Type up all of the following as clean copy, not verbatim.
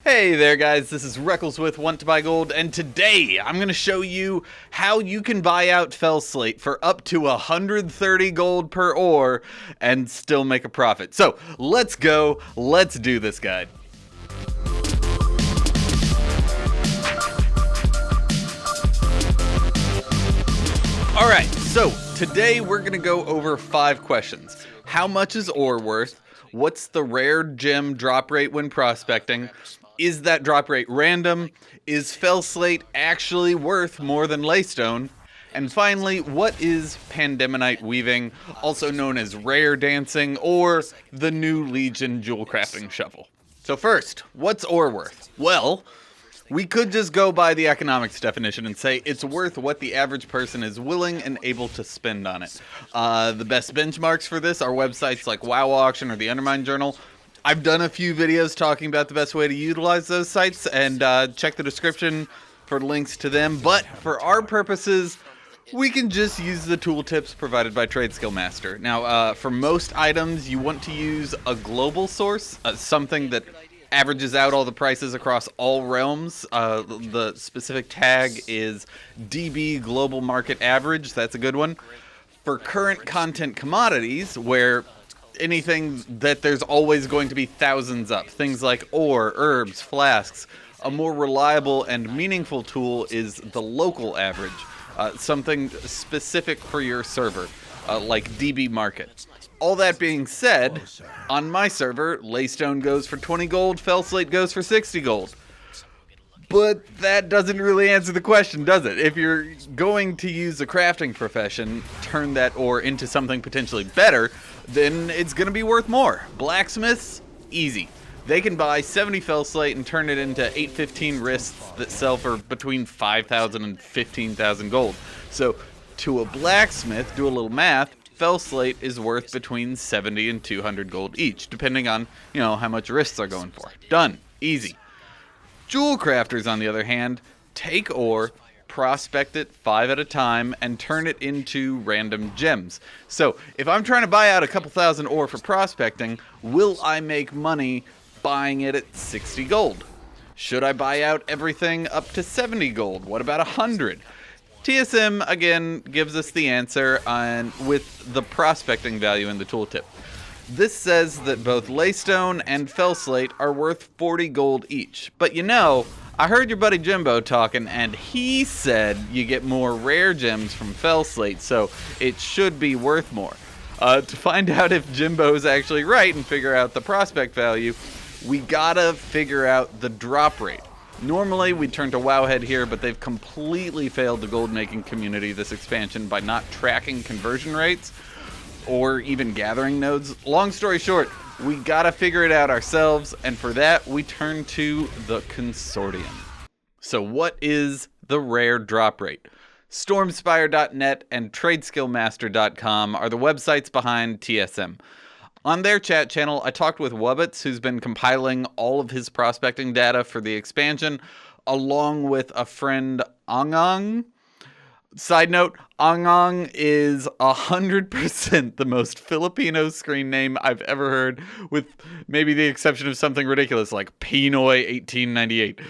Hey there guys, this is Reckles with WTBGold, and today I'm going to show you how you can buy out felslate for up to 130 gold per ore and still make a profit. So let's go, let's do this guide. Alright, so today we're going to go over 5 questions. How much is ore worth? What's the rare gem drop rate when prospecting? Is that drop rate random? Is felslate actually worth more than leystone? And finally, what is pandemonite weaving, also known as rare dancing, or the new Legion jewel crafting shovel? So first, what's ore worth? Well, we could just go by the economics definition and say it's worth what the average person is willing and able to spend on it. The best benchmarks for this are websites like WoW Auction or the Undermine Journal. I've done a few videos talking about the best way to utilize those sites, and check the description for links to them. But for our purposes, we can just use the tooltips provided by TradeSkillMaster. Now, for most items, you want to use a global source, something that averages out all the prices across all realms. The specific tag is DB Global Market Average. That's a good one. For current content commodities, where anything that there's always going to be thousands up, things like ore, herbs, flasks, a more reliable and meaningful tool is the local average, something specific for your server, like DB Market. All that being said, on my server, leystone goes for 20 gold, felslate goes for 60 gold. But that doesn't really answer the question, does it? If you're going to use a crafting profession, turn that ore into something potentially better, then it's going to be worth more. Blacksmiths, easy. They can buy 70 felslate and turn it into 815 wrists that sell for between 5,000 and 15,000 gold. So to a blacksmith, do a little math, felslate is worth between 70 and 200 gold each, depending on, how much wrists are going for. Done. Easy. Jewel crafters, on the other hand, take ore, prospect it 5 at a time, and turn it into random gems. So, if I'm trying to buy out a couple thousand ore for prospecting, will I make money buying it at 60 gold? Should I buy out everything up to 70 gold? What about 100? TSM, again, gives us the answer with the prospecting value in the tooltip. This says that both leystone and felslate are worth 40 gold each. But I heard your buddy Jimbo talking, and he said you get more rare gems from felslate, so it should be worth more. To find out if Jimbo's actually right and figure out the prospect value, we gotta figure out the drop rate. Normally, we'd turn to Wowhead here, but they've completely failed the gold-making community this expansion by not tracking conversion rates or even gathering nodes. Long story short, we gotta figure it out ourselves, and for that, we turn to the consortium. So what is the rare drop rate? Stormspire.net and TradeSkillMaster.com are the websites behind TSM. On their chat channel, I talked with Wubbits, who's been compiling all of his prospecting data for the expansion, along with a friend, Angong. Side note, Angong is 100% the most Filipino screen name I've ever heard, with maybe the exception of something ridiculous like Pinoy 1898.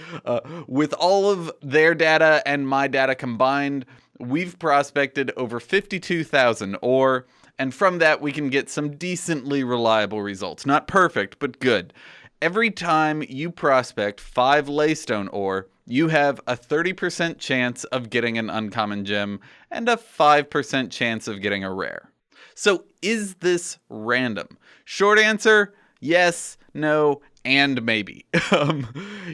With all of their data and my data combined, we've prospected over 52,000 ore, and from that we can get some decently reliable results. Not perfect, but good. Every time you prospect 5 leystone ore, you have a 30% chance of getting an uncommon gem and a 5% chance of getting a rare. So is this random? Short answer, yes, no, and maybe.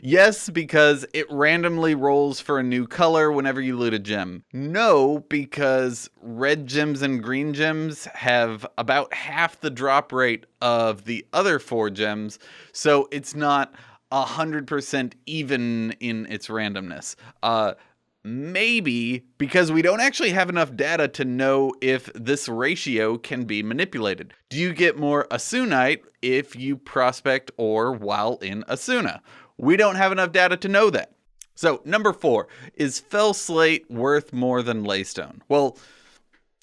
Yes, because it randomly rolls for a new color whenever you loot a gem. No, because red gems and green gems have about half the drop rate of the other 4 gems, so it's not 100% even in its randomness. Maybe because we don't actually have enough data to know if this ratio can be manipulated. Do you get more Asunite if you prospect ore while in Asuna? We don't have enough data to know that. So, number 4, is felslate worth more than leystone? Well,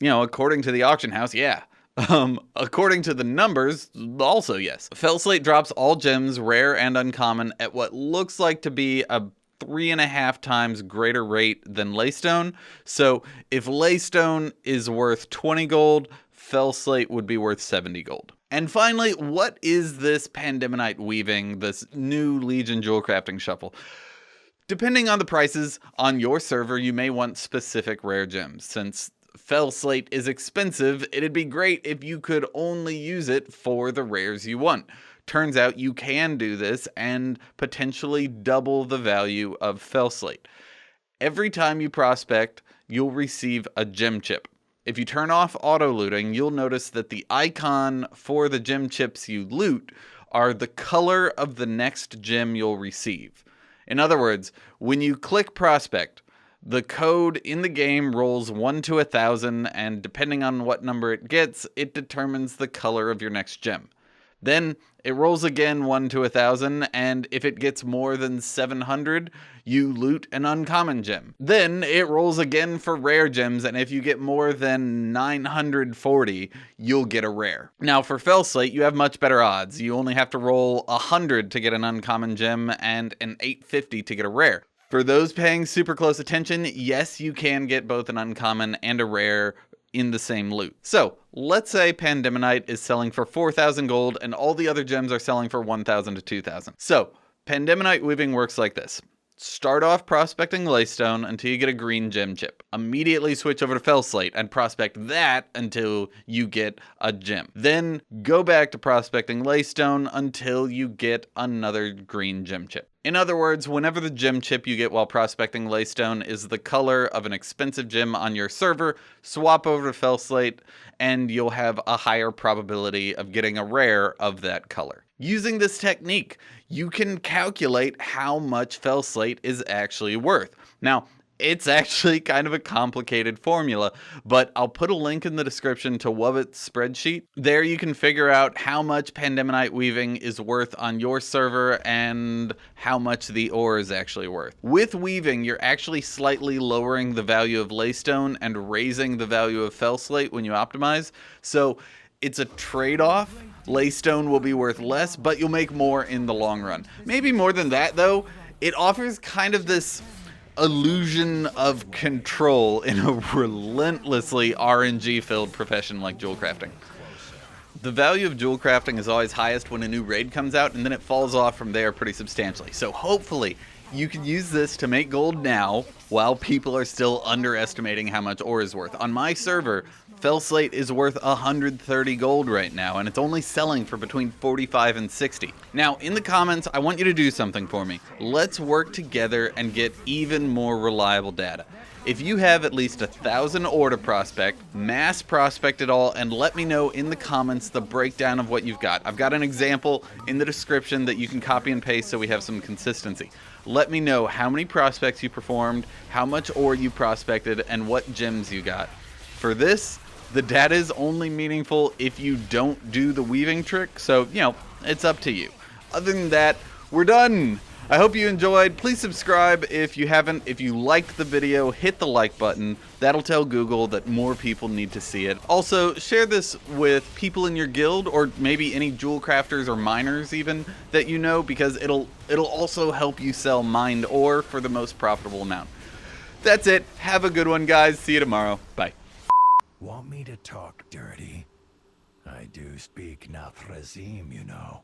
according to the auction house, yeah. According to the numbers, also yes. Felslate drops all gems, rare and uncommon, at what looks like to be a 3.5 times greater rate than leystone. So if leystone is worth 20 gold, felslate would be worth 70 gold. And finally, what is this Pandemonite weaving, this new Legion jewel crafting shuffle? Depending on the prices on your server, you may want specific rare gems. Since felslate is expensive, it'd be great if you could only use it for the rares you want. Turns out you can do this and potentially double the value of felslate. Every time you prospect, you'll receive a gem chip. If you turn off auto looting, you'll notice that the icon for the gem chips you loot are the color of the next gem you'll receive. In other words, when you click prospect, the code in the game rolls 1 to 1,000, and depending on what number it gets, it determines the color of your next gem. Then it rolls again 1 to 1,000, and if it gets more than 700, you loot an uncommon gem. Then it rolls again for rare gems, and if you get more than 940, you'll get a rare. Now for felslate, you have much better odds. You only have to roll 100 to get an uncommon gem and an 850 to get a rare. For those paying super close attention, yes, you can get both an uncommon and a rare in the same loot. So let's say Pandemonite is selling for 4,000 gold and all the other gems are selling for 1,000 to 2,000. So Pandemonite weaving works like this. Start off prospecting leystone until you get a green gem chip. Immediately switch over to felslate and prospect that until you get a gem. Then go back to prospecting leystone until you get another green gem chip. In other words, whenever the gem chip you get while prospecting leystone is the color of an expensive gem on your server, swap over to felslate and you'll have a higher probability of getting a rare of that color. Using this technique, you can calculate how much felslate is actually worth. Now, it's actually kind of a complicated formula, but I'll put a link in the description to Wobbit's spreadsheet. There you can figure out how much Pandemonite weaving is worth on your server and how much the ore is actually worth. With weaving, you're actually slightly lowering the value of leystone and raising the value of felslate when you optimize. So it's a trade-off. Leystone will be worth less, but you'll make more in the long run. Maybe more than that, though. It offers kind of this illusion of control in a relentlessly RNG-filled profession like jewel crafting. The value of jewel crafting is always highest when a new raid comes out, and then it falls off from there pretty substantially. So hopefully you can use this to make gold now while people are still underestimating how much ore is worth. On my server, felslate is worth 130 gold right now, and it's only selling for between 45 and 60. Now, in the comments, I want you to do something for me. Let's work together and get even more reliable data. If you have at least 1,000 ore to prospect, mass prospect it all, and let me know in the comments the breakdown of what you've got. I've got an example in the description that you can copy and paste so we have some consistency. Let me know how many prospects you performed, how much ore you prospected, and what gems you got. For this, the data is only meaningful if you don't do the weaving trick, so, it's up to you. Other than that, we're done! I hope you enjoyed. Please subscribe if you haven't. If you liked the video, hit the like button. That'll tell Google that more people need to see it. Also, share this with people in your guild, or maybe any jewel crafters or miners even that you know, because it'll also help you sell mined ore for the most profitable amount. That's it. Have a good one, guys. See you tomorrow. Bye. Want me to talk dirty? I do speak Nathrazim, you know.